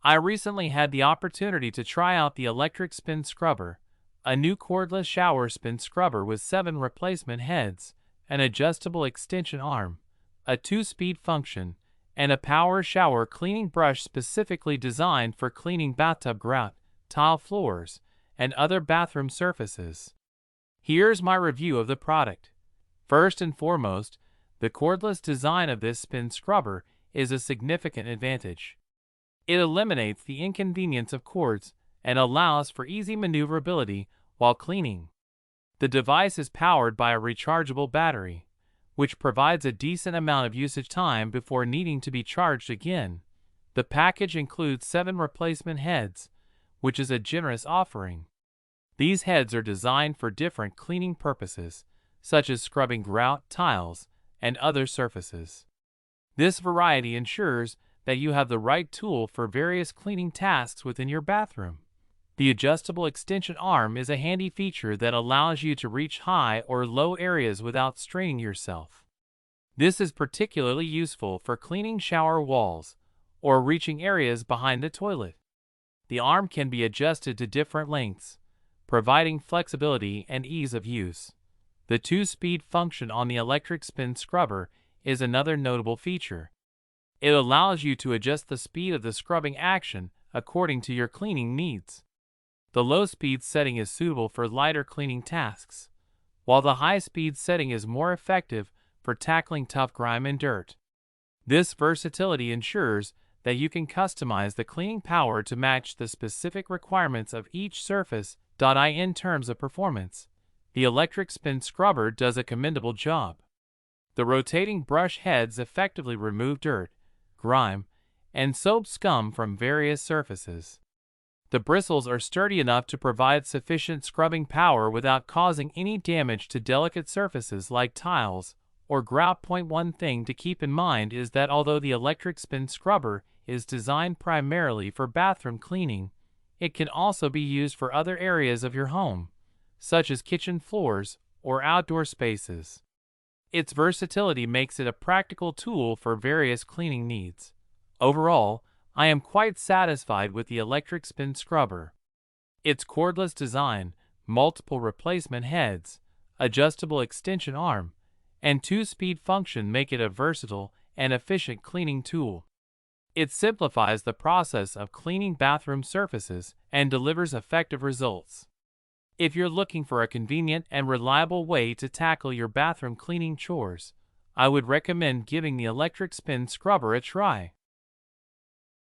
I recently had the opportunity to try out the electric spin scrubber, a new cordless shower spin scrubber with 7 replacement heads, an adjustable extension arm, a 2-speed function, and a power shower cleaning brush specifically designed for cleaning bathtub grout, tile floors, and other bathroom surfaces. Here's my review of the product. First and foremost, the cordless design of this spin scrubber is a significant advantage. It eliminates the inconvenience of cords and allows for easy maneuverability while cleaning. The device is powered by a rechargeable battery, which provides a decent amount of usage time before needing to be charged again. The package includes 7 replacement heads, which is a generous offering. These heads are designed for different cleaning purposes, such as scrubbing grout, tiles, and other surfaces. This variety ensures that you have the right tool for various cleaning tasks within your bathroom. The adjustable extension arm is a handy feature that allows you to reach high or low areas without straining yourself. This is particularly useful for cleaning shower walls or reaching areas behind the toilet. The arm can be adjusted to different lengths, providing flexibility and ease of use. The 2-speed function on the electric spin scrubber is another notable feature. It allows you to adjust the speed of the scrubbing action according to your cleaning needs. The low-speed setting is suitable for lighter cleaning tasks, while the high-speed setting is more effective for tackling tough grime and dirt. This versatility ensures that you can customize the cleaning power to match the specific requirements of each surface. In terms of performance, the electric spin scrubber does a commendable job. The rotating brush heads effectively remove dirt, grime, and soap scum from various surfaces. The bristles are sturdy enough to provide sufficient scrubbing power without causing any damage to delicate surfaces like tiles or grout. One thing to keep in mind is that although the electric spin scrubber is designed primarily for bathroom cleaning, it can also be used for other areas of your home, such as kitchen floors or outdoor spaces. Its versatility makes it a practical tool for various cleaning needs. Overall, I am quite satisfied with the electric spin scrubber. Its cordless design, multiple replacement heads, adjustable extension arm, and 2-speed function make it a versatile and efficient cleaning tool. It simplifies the process of cleaning bathroom surfaces and delivers effective results. If you're looking for a convenient and reliable way to tackle your bathroom cleaning chores, I would recommend giving the electric spin scrubber a try.